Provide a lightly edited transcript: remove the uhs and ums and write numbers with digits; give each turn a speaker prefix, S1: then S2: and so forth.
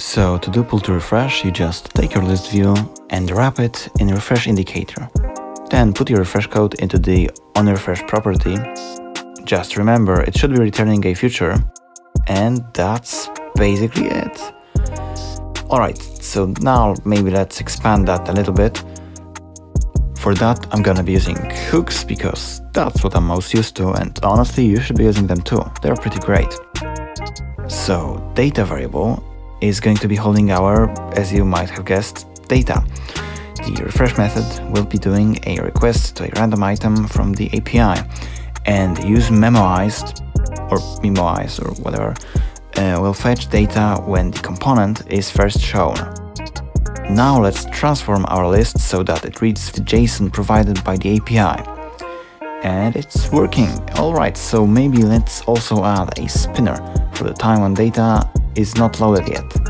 S1: So to do pull to refresh, you just take your list view and wrap it in refresh indicator. Then put your refresh code into the onRefresh property. Just remember, it should be returning a future, and that's basically it. Alright, so now maybe let's expand that a little bit. For that, I'm gonna be using hooks because that's what I'm most used to, and honestly, you should be using them too. They're pretty great. So, data variable is going to be holding our, as you might have guessed, data. The refresh method will be doing a request to a random item from the API, and useMemoized or memoized or whatever will fetch data when the component is first shown. Now let's transform our list so that it reads the JSON provided by the API. And it's working. Alright, so maybe let's also add a spinner for the time when data is not loaded yet.